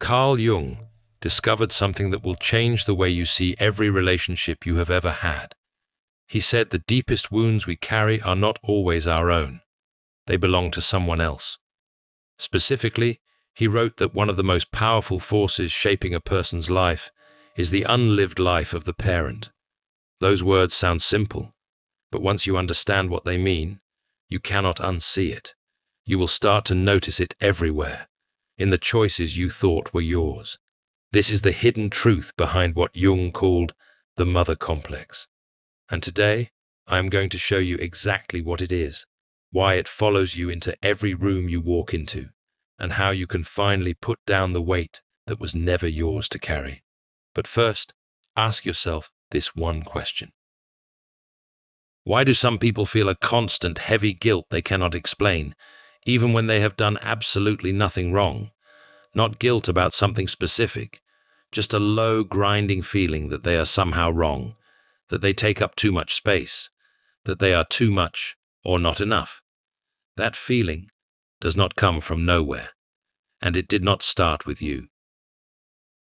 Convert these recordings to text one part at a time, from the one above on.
Carl Jung discovered something that will change the way you see every relationship you have ever had. He said the deepest wounds we carry are not always our own. They belong to someone else. Specifically, he wrote that one of the most powerful forces shaping a person's life is the unlived life of the parent. Those words sound simple, but once you understand what they mean, you cannot unsee it. You will start to notice it everywhere, in the choices you thought were yours. This is the hidden truth behind what Jung called the mother complex. And today, I am going to show you exactly what it is, why it follows you into every room you walk into, and how you can finally put down the weight that was never yours to carry. But first, ask yourself this one question. Why do some people feel a constant, heavy guilt they cannot explain, even when they have done absolutely nothing wrong? Not guilt about something specific, just a low, grinding feeling that they are somehow wrong, that they take up too much space, that they are too much or not enough. That feeling does not come from nowhere, and it did not start with you.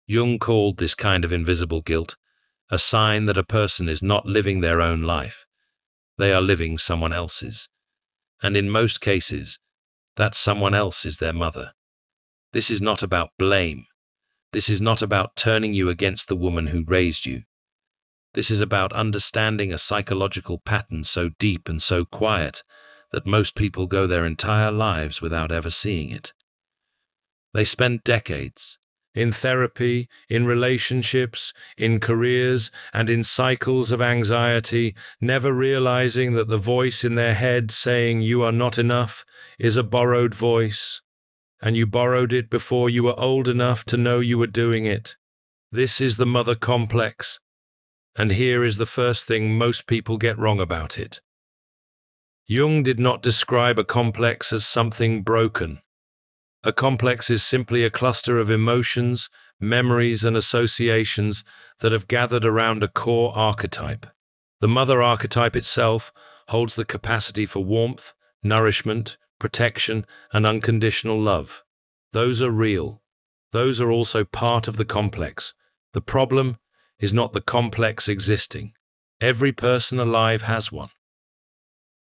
Jung called this kind of invisible guilt a sign that a person is not living their own life. They are living someone else's. And in most cases, that someone else is their mother. This is not about blame. This is not about turning you against the woman who raised you. This is about understanding a psychological pattern so deep and so quiet that most people go their entire lives without ever seeing it. They spend decades in therapy, in relationships, in careers, and in cycles of anxiety, never realizing that the voice in their head saying you are not enough is a borrowed voice, and you borrowed it before you were old enough to know you were doing it. This is the mother complex, and here is the first thing most people get wrong about it. Jung did not describe a complex as something broken. A complex is simply a cluster of emotions, memories, and associations that have gathered around a core archetype. The mother archetype itself holds the capacity for warmth, nourishment, protection, and unconditional love. Those are real. Those are also part of the complex. The problem is not the complex existing. Every person alive has one.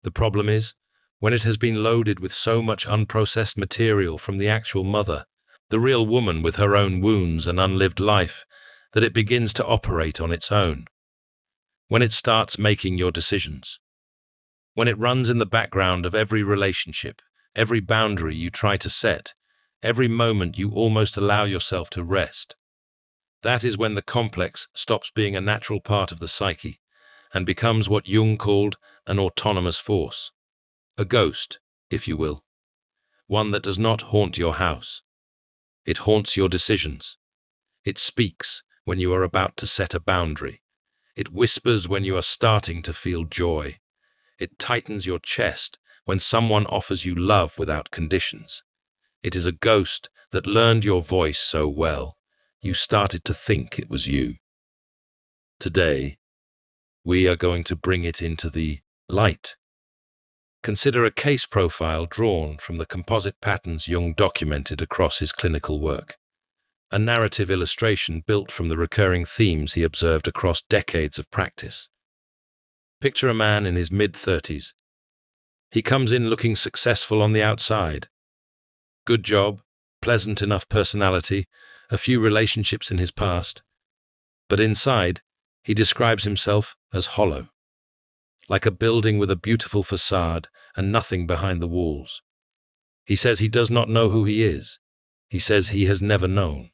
The problem is, when it has been loaded with so much unprocessed material from the actual mother, the real woman with her own wounds and unlived life, that it begins to operate on its own. When it starts making your decisions. When it runs in the background of every relationship, every boundary you try to set, every moment you almost allow yourself to rest. That is when the complex stops being a natural part of the psyche and becomes what Jung called an autonomous force. A ghost, if you will. One that does not haunt your house. It haunts your decisions. It speaks when you are about to set a boundary. It whispers when you are starting to feel joy. It tightens your chest when someone offers you love without conditions. It is a ghost that learned your voice so well, you started to think it was you. Today, we are going to bring it into the light. Consider a case profile drawn from the composite patterns Jung documented across his clinical work. A narrative illustration built from the recurring themes he observed across decades of practice. Picture a man in his mid-30s. He comes in looking successful on the outside. Good job, pleasant enough personality, a few relationships in his past. But inside, he describes himself as hollow. Like a building with a beautiful facade and nothing behind the walls. He says he does not know who he is. He says he has never known.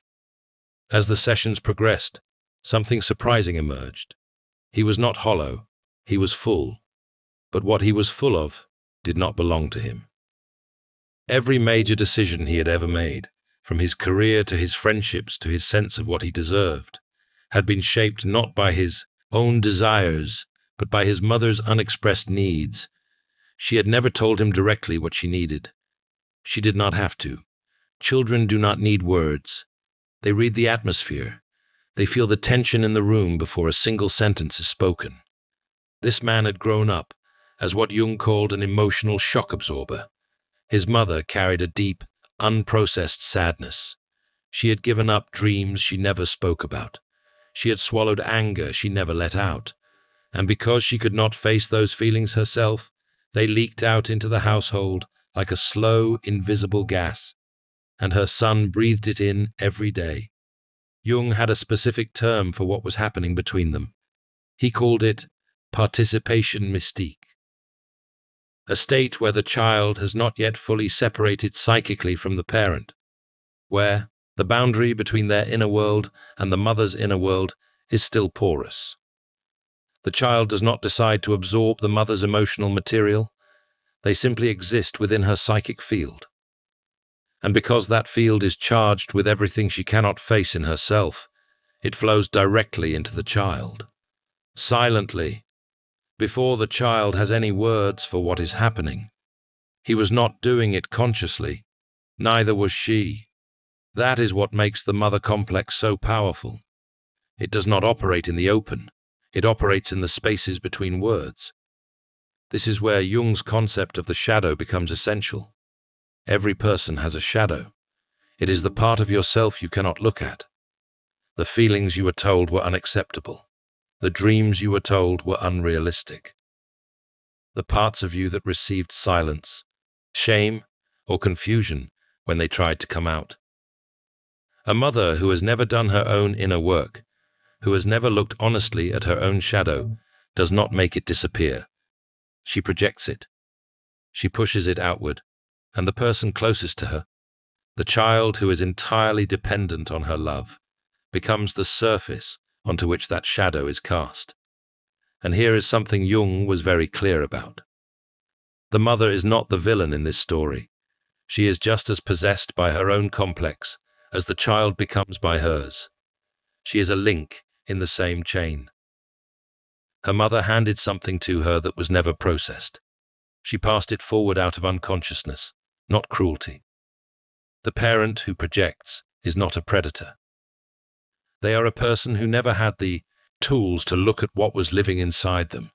As the sessions progressed, something surprising emerged. He was not hollow, he was full. But what he was full of did not belong to him. Every major decision he had ever made, from his career to his friendships to his sense of what he deserved, had been shaped not by his own desires, but by his mother's unexpressed needs. She had never told him directly what she needed. She did not have to. Children do not need words. They read the atmosphere. They feel the tension in the room before a single sentence is spoken. This man had grown up as what Jung called an emotional shock absorber. His mother carried a deep, unprocessed sadness. She had given up dreams she never spoke about. She had swallowed anger she never let out. And because she could not face those feelings herself, they leaked out into the household like a slow, invisible gas, and her son breathed it in every day. Jung had a specific term for what was happening between them. He called it participation mystique, a state where the child has not yet fully separated psychically from the parent, where the boundary between their inner world and the mother's inner world is still porous. The child does not decide to absorb the mother's emotional material. They simply exist within her psychic field. And because that field is charged with everything she cannot face in herself, it flows directly into the child. Silently, before the child has any words for what is happening. He was not doing it consciously. Neither was she. That is what makes the mother complex so powerful. It does not operate in the open. It operates in the spaces between words. This is where Jung's concept of the shadow becomes essential. Every person has a shadow. It is the part of yourself you cannot look at. The feelings you were told were unacceptable. The dreams you were told were unrealistic. The parts of you that received silence, shame, or confusion when they tried to come out. A mother who has never done her own inner work, who has never looked honestly at her own shadow, does not make it disappear. She projects it. She pushes it outward, and the person closest to her, the child who is entirely dependent on her love, becomes the surface onto which that shadow is cast. And here is something Jung was very clear about. The mother is not the villain in this story. She is just as possessed by her own complex as the child becomes by hers. She is a link in the same chain. Her mother handed something to her that was never processed. She passed it forward out of unconsciousness, not cruelty. The parent who projects is not a predator. They are a person who never had the tools to look at what was living inside them.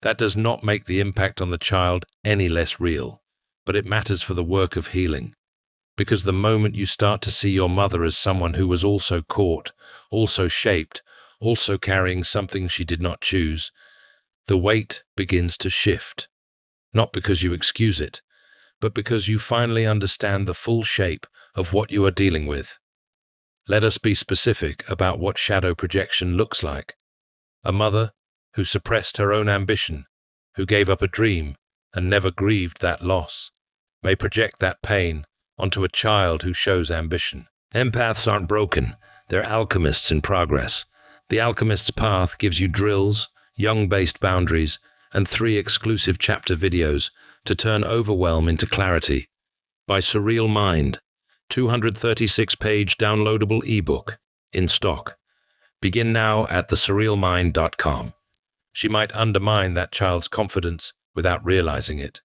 That does not make the impact on the child any less real, but it matters for the work of healing. Because the moment you start to see your mother as someone who was also caught, also shaped, also carrying something she did not choose, the weight begins to shift. Not because you excuse it, but because you finally understand the full shape of what you are dealing with. Let us be specific about what shadow projection looks like. A mother who suppressed her own ambition, who gave up a dream and never grieved that loss, may project that pain onto a child who shows ambition. Empaths aren't broken, they're alchemists in progress. The Alchemist's Path gives you drills, Jung-based boundaries, and 3 exclusive chapter videos to turn overwhelm into clarity. By Surreal Mind, 236-page downloadable ebook, in stock. Begin now at thesurrealmind.com. She might undermine that child's confidence without realizing it.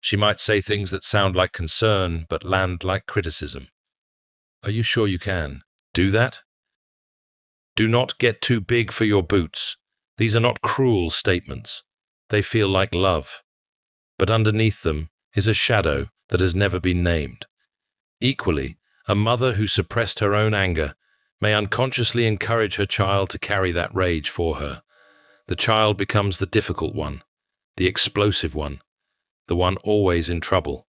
She might say things that sound like concern but land like criticism. Are you sure you can do that? Do not get too big for your boots. These are not cruel statements. They feel like love. But underneath them is a shadow that has never been named. Equally, a mother who suppressed her own anger may unconsciously encourage her child to carry that rage for her. The child becomes the difficult one, the explosive one, the one always in trouble.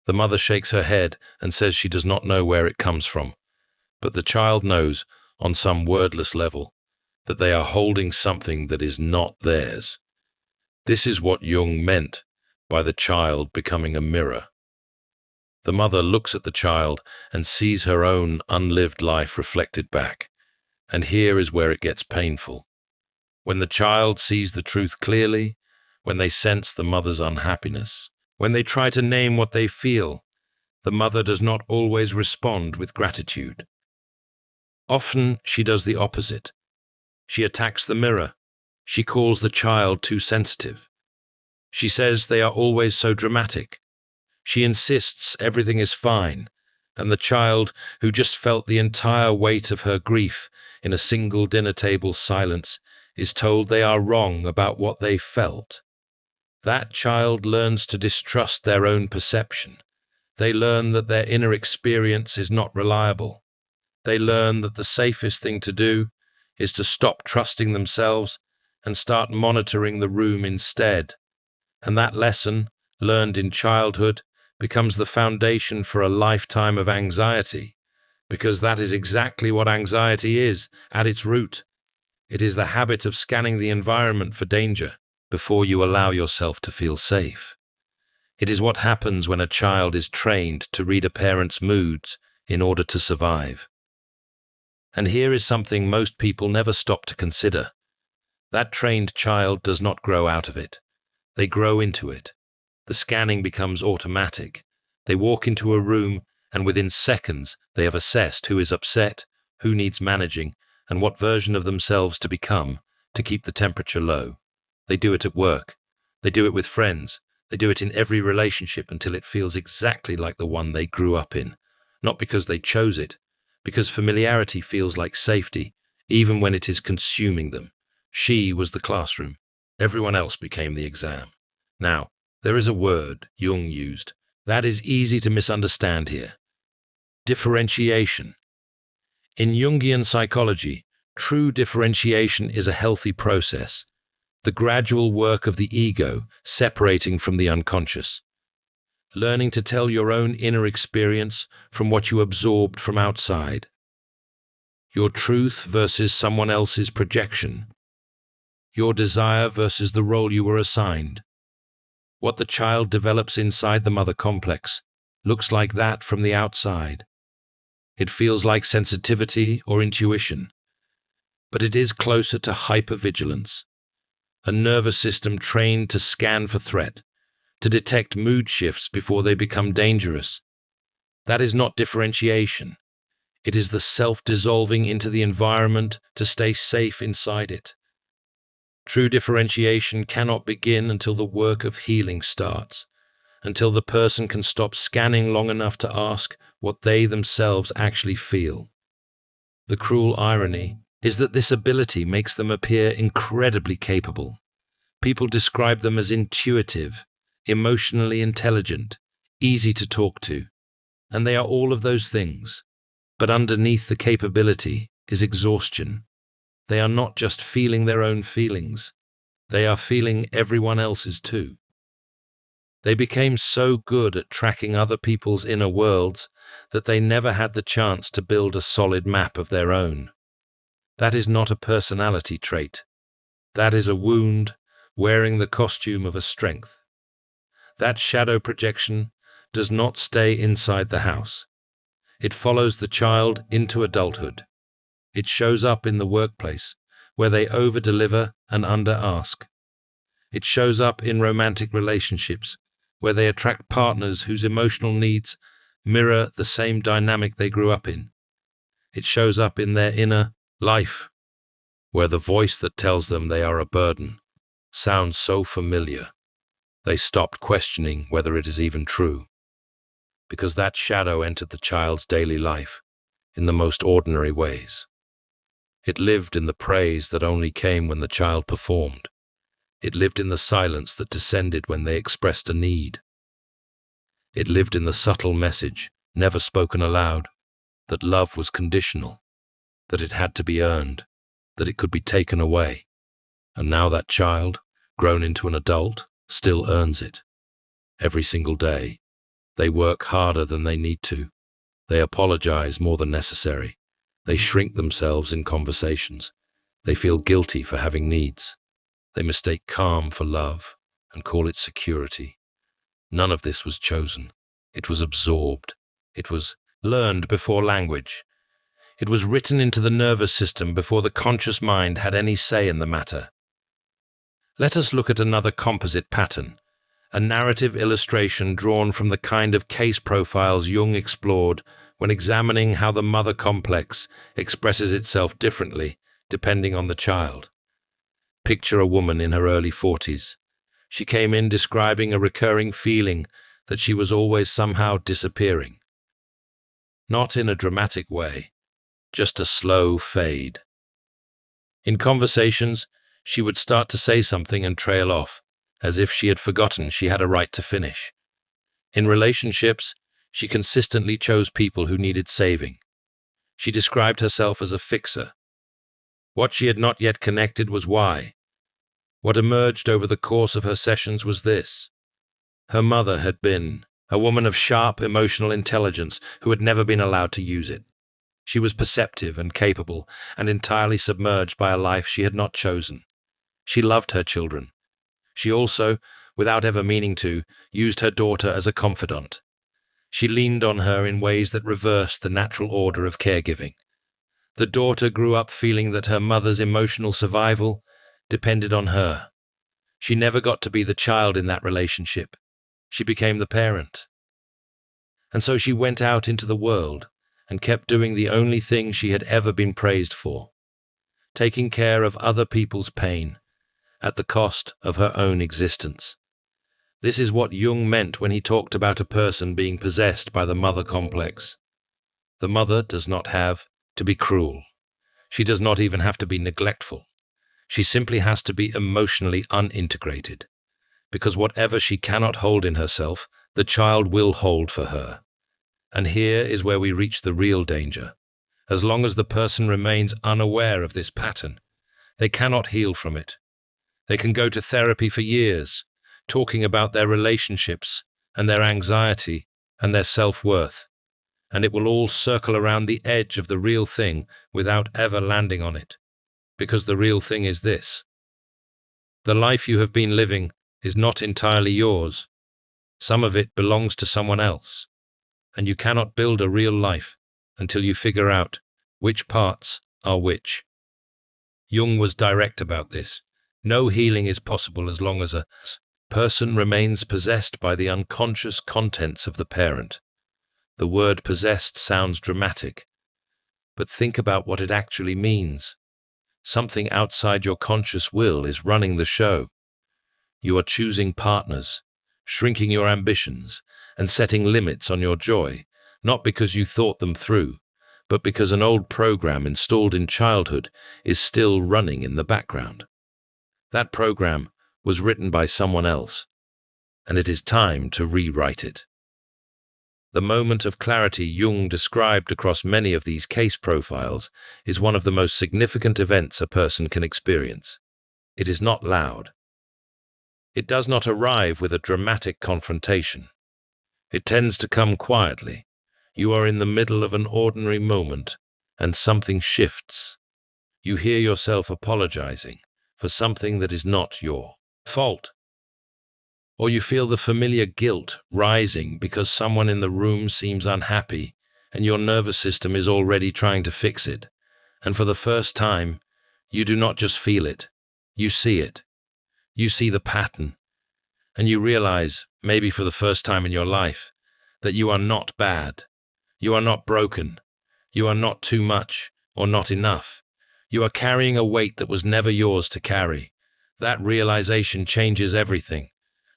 The mother shakes her head and says she does not know where it comes from. But the child knows, on some wordless level, that they are holding something that is not theirs. This is what Jung meant by the child becoming a mirror. The mother looks at the child and sees her own unlived life reflected back. And here is where it gets painful. When the child sees the truth clearly, when they sense the mother's unhappiness, when they try to name what they feel, the mother does not always respond with gratitude. Often she does the opposite. She attacks the mirror. She calls the child too sensitive. She says they are always so dramatic. She insists everything is fine, and the child, who just felt the entire weight of her grief in a single dinner table silence, is told they are wrong about what they felt. That child learns to distrust their own perception. They learn that their inner experience is not reliable. They learn that the safest thing to do is to stop trusting themselves and start monitoring the room instead. And that lesson, learned in childhood, becomes the foundation for a lifetime of anxiety, because that is exactly what anxiety is at its root. It is the habit of scanning the environment for danger before you allow yourself to feel safe. It is what happens when a child is trained to read a parent's moods in order to survive. And here is something most people never stop to consider. That trained child does not grow out of it. They grow into it. The scanning becomes automatic. They walk into a room, and within seconds they have assessed who is upset, who needs managing, and what version of themselves to become to keep the temperature low. They do it at work. They do it with friends. They do it in every relationship until it feels exactly like the one they grew up in. Not because they chose it, because familiarity feels like safety, even when it is consuming them. She was the classroom. Everyone else became the exam. Now, there is a word Jung used that is easy to misunderstand here. Differentiation. In Jungian psychology, true differentiation is a healthy process, the gradual work of the ego separating from the unconscious. Learning to tell your own inner experience from what you absorbed from outside. Your truth versus someone else's projection. Your desire versus the role you were assigned. What the child develops inside the mother complex looks like that from the outside. It feels like sensitivity or intuition, but it is closer to hyper-vigilance, a nervous system trained to scan for threat, to detect mood shifts before they become dangerous. That is not differentiation. It is the self-dissolving into the environment to stay safe inside it. True differentiation cannot begin until the work of healing starts, until the person can stop scanning long enough to ask what they themselves actually feel. The cruel irony is that this ability makes them appear incredibly capable. People describe them as intuitive, emotionally intelligent, easy to talk to, and they are all of those things. But underneath the capability is exhaustion. They are not just feeling their own feelings, they are feeling everyone else's too. They became so good at tracking other people's inner worlds that they never had the chance to build a solid map of their own. That is not a personality trait. That is a wound wearing the costume of a strength. That shadow projection does not stay inside the house. It follows the child into adulthood. It shows up in the workplace, where they over-deliver and under-ask. It shows up in romantic relationships, where they attract partners whose emotional needs mirror the same dynamic they grew up in. It shows up in their inner life, where the voice that tells them they are a burden sounds so familiar, they stopped questioning whether it is even true. Because that shadow entered the child's daily life in the most ordinary ways. It lived in the praise that only came when the child performed. It lived in the silence that descended when they expressed a need. It lived in the subtle message, never spoken aloud, that love was conditional, that it had to be earned, that it could be taken away. And now that child, grown into an adult, still earns it. Every single day. They work harder than they need to. They apologize more than necessary. They shrink themselves in conversations. They feel guilty for having needs. They mistake calm for love and call it security. None of this was chosen. It was absorbed. It was learned before language. It was written into the nervous system before the conscious mind had any say in the matter. Let us look at another composite pattern, a narrative illustration drawn from the kind of case profiles Jung explored when examining how the mother complex expresses itself differently depending on the child. Picture a woman in her early 40s. She came in describing a recurring feeling that she was always somehow disappearing. Not in a dramatic way, just a slow fade. In conversations, she would start to say something and trail off, as if she had forgotten she had a right to finish. In relationships, she consistently chose people who needed saving. She described herself as a fixer. What she had not yet connected was why. What emerged over the course of her sessions was this. Her mother had been a woman of sharp emotional intelligence who had never been allowed to use it. She was perceptive and capable and entirely submerged by a life she had not chosen. She loved her children. She also, without ever meaning to, used her daughter as a confidant. She leaned on her in ways that reversed the natural order of caregiving. The daughter grew up feeling that her mother's emotional survival depended on her. She never got to be the child in that relationship. She became the parent. And so she went out into the world and kept doing the only thing she had ever been praised for, taking care of other people's pain at the cost of her own existence. This is what Jung meant when he talked about a person being possessed by the mother complex. The mother does not have to be cruel. She does not even have to be neglectful. She simply has to be emotionally unintegrated, because whatever she cannot hold in herself, the child will hold for her. And here is where we reach the real danger. As long as the person remains unaware of this pattern, they cannot heal from it. They can go to therapy for years, talking about their relationships and their anxiety and their self-worth, and it will all circle around the edge of the real thing without ever landing on it. Because the real thing is this. The life you have been living is not entirely yours. Some of it belongs to someone else, and you cannot build a real life until you figure out which parts are which. Jung was direct about this. No healing is possible as long as a person remains possessed by the unconscious contents of the parent. The word possessed sounds dramatic, but think about what it actually means. Something outside your conscious will is running the show. You are choosing partners, shrinking your ambitions, and setting limits on your joy, not because you thought them through, but because an old program installed in childhood is still running in the background. That program was written by someone else, and it is time to rewrite it. The moment of clarity Jung described across many of these case profiles is one of the most significant events a person can experience. It is not loud. It does not arrive with a dramatic confrontation. It tends to come quietly. You are in the middle of an ordinary moment, and something shifts. You hear yourself apologizing for something that is not your fault. Or you feel the familiar guilt rising because someone in the room seems unhappy and your nervous system is already trying to fix it. And for the first time, you do not just feel it, you see it. You see the pattern, and you realize, maybe for the first time in your life, that you are not bad. You are not broken. You are not too much or not enough. You are carrying a weight that was never yours to carry. That realization changes everything.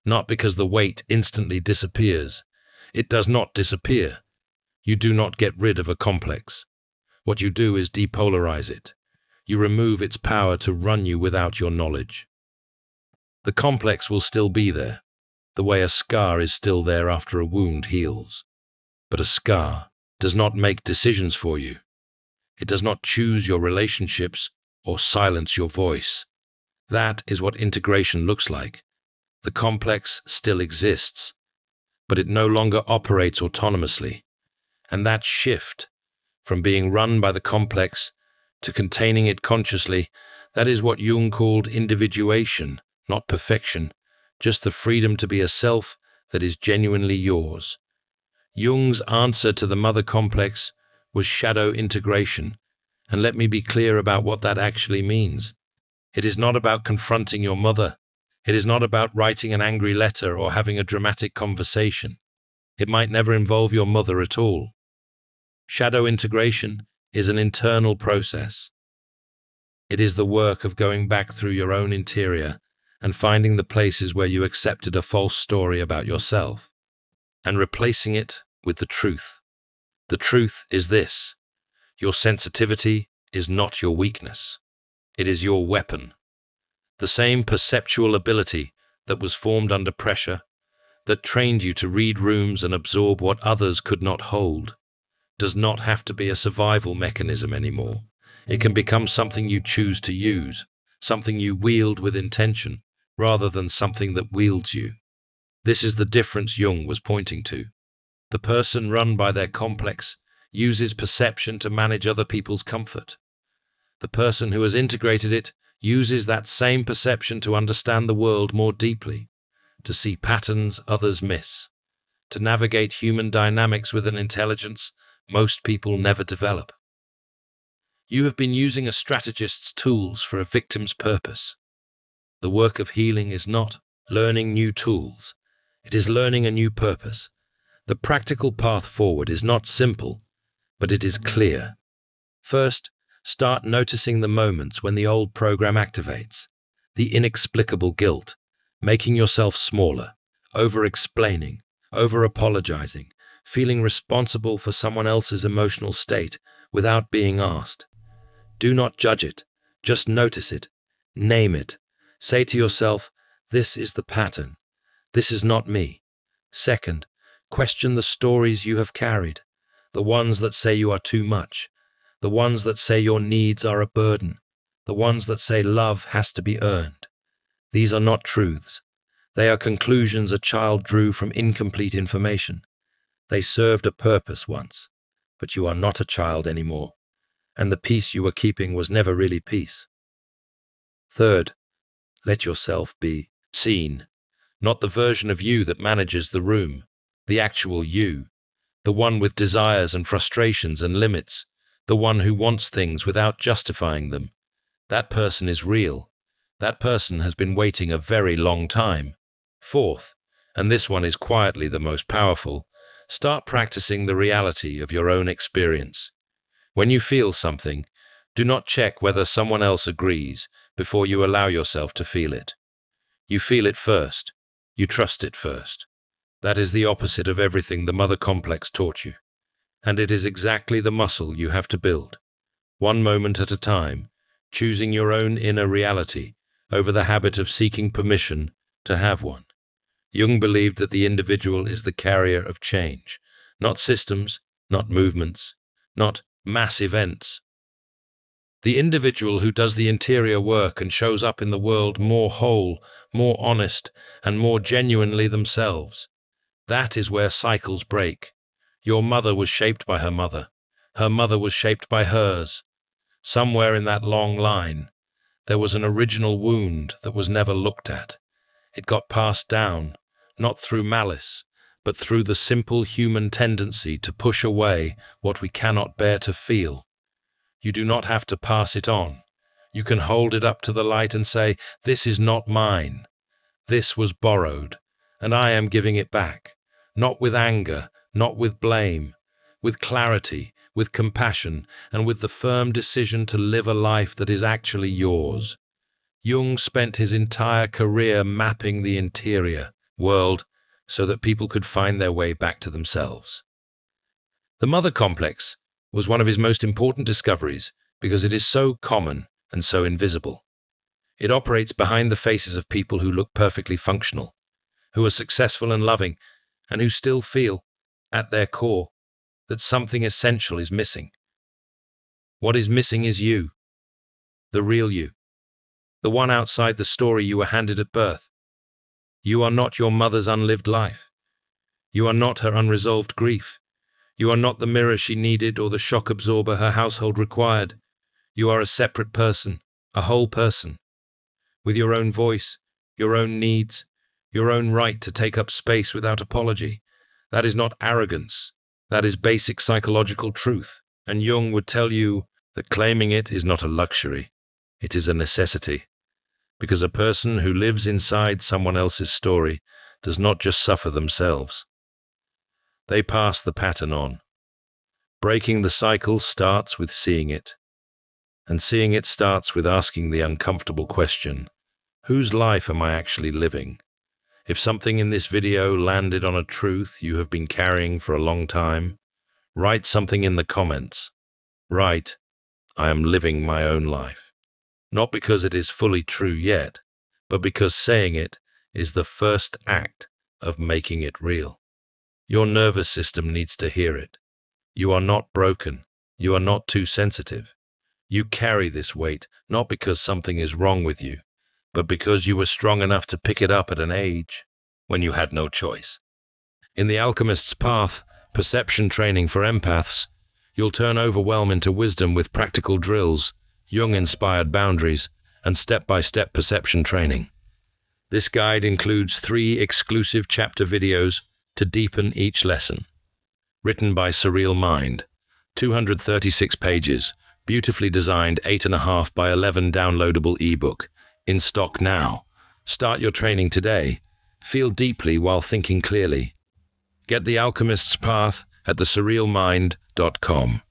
Not because the weight instantly disappears. It does not disappear. You do not get rid of a complex. What you do is depolarize it. You remove its power to run you without your knowledge. The complex will still be there, the way a scar is still there after a wound heals. But a scar does not make decisions for you. It does not choose your relationships or silence your voice. That is what integration looks like. The complex still exists, but it no longer operates autonomously. And that shift from being run by the complex to containing it consciously, that is what Jung called individuation, not perfection, just the freedom to be a self that is genuinely yours. Jung's answer to the mother complex was shadow integration, and let me be clear about what that actually means. It is not about confronting your mother. It is not about writing an angry letter or having a dramatic conversation. It might never involve your mother at all. Shadow integration is an internal process. It is the work of going back through your own interior and finding the places where you accepted a false story about yourself and replacing it with the truth. The truth is this: your sensitivity is not your weakness. It is your weapon. The same perceptual ability that was formed under pressure, that trained you to read rooms and absorb what others could not hold, does not have to be a survival mechanism anymore. It can become something you choose to use, something you wield with intention, rather than something that wields you. This is the difference Jung was pointing to. The person run by their complex uses perception to manage other people's comfort. The person who has integrated it uses that same perception to understand the world more deeply, to see patterns others miss, to navigate human dynamics with an intelligence most people never develop. You have been using a strategist's tools for a victim's purpose. The work of healing is not learning new tools. It is learning a new purpose. The practical path forward is not simple, but it is clear. First, start noticing the moments when the old program activates. The inexplicable guilt, making yourself smaller, over-explaining, over-apologizing, feeling responsible for someone else's emotional state without being asked. Do not judge it, just notice it, name it. Say to yourself, this is the pattern. This is not me. Second, question the stories you have carried, the ones that say you are too much, the ones that say your needs are a burden, the ones that say love has to be earned. These are not truths. They are conclusions a child drew from incomplete information. They served a purpose once, but you are not a child anymore, and the peace you were keeping was never really peace. Third, let yourself be seen, not the version of you that manages the room, the actual you, the one with desires and frustrations and limits, the one who wants things without justifying them. That person is real. That person has been waiting a very long time. Fourth, and this one is quietly the most powerful, start practicing the reality of your own experience. When you feel something, do not check whether someone else agrees before you allow yourself to feel it. You feel it first. You trust it first. That is the opposite of everything the mother complex taught you. And it is exactly the muscle you have to build. One moment at a time, choosing your own inner reality over the habit of seeking permission to have one. Jung believed that the individual is the carrier of change, not systems, not movements, not mass events. The individual who does the interior work and shows up in the world more whole, more honest, and more genuinely themselves. That is where cycles break. Your mother was shaped by her mother. Her mother was shaped by hers. Somewhere in that long line, there was an original wound that was never looked at. It got passed down, not through malice, but through the simple human tendency to push away what we cannot bear to feel. You do not have to pass it on. You can hold it up to the light and say, this is not mine. This was borrowed, and I am giving it back. Not with anger, not with blame, with clarity, with compassion, and with the firm decision to live a life that is actually yours. Jung spent his entire career mapping the interior world so that people could find their way back to themselves. The mother complex was one of his most important discoveries because it is so common and so invisible. It operates behind the faces of people who look perfectly functional, who are successful and loving, and who still feel, at their core, that something essential is missing. What is missing is you, the real you, the one outside the story you were handed at birth. You are not your mother's unlived life. You are not her unresolved grief. You are not the mirror she needed or the shock absorber her household required. You are a separate person, a whole person, with your own voice, your own needs, your own right to take up space without apology. That is not arrogance. That is basic psychological truth. And Jung would tell you that claiming it is not a luxury. It is a necessity. Because a person who lives inside someone else's story does not just suffer themselves. They pass the pattern on. Breaking the cycle starts with seeing it. And seeing it starts with asking the uncomfortable question, whose life am I actually living? If something in this video landed on a truth you have been carrying for a long time, write something in the comments. Write, I am living my own life. Not because it is fully true yet, but because saying it is the first act of making it real. Your nervous system needs to hear it. You are not broken. You are not too sensitive. You carry this weight not because something is wrong with you, but because you were strong enough to pick it up at an age when you had no choice. In The Alchemist's Path, perception training for empaths, you'll turn overwhelm into wisdom with practical drills, Jung-inspired boundaries, and step-by-step perception training. This guide includes 3 exclusive chapter videos to deepen each lesson. Written by Surreal Mind, 236 pages, beautifully designed 8.5 by 11 downloadable ebook, in stock now. Start your training today. Feel deeply while thinking clearly. Get The Alchemist's Path at thesurrealmind.com.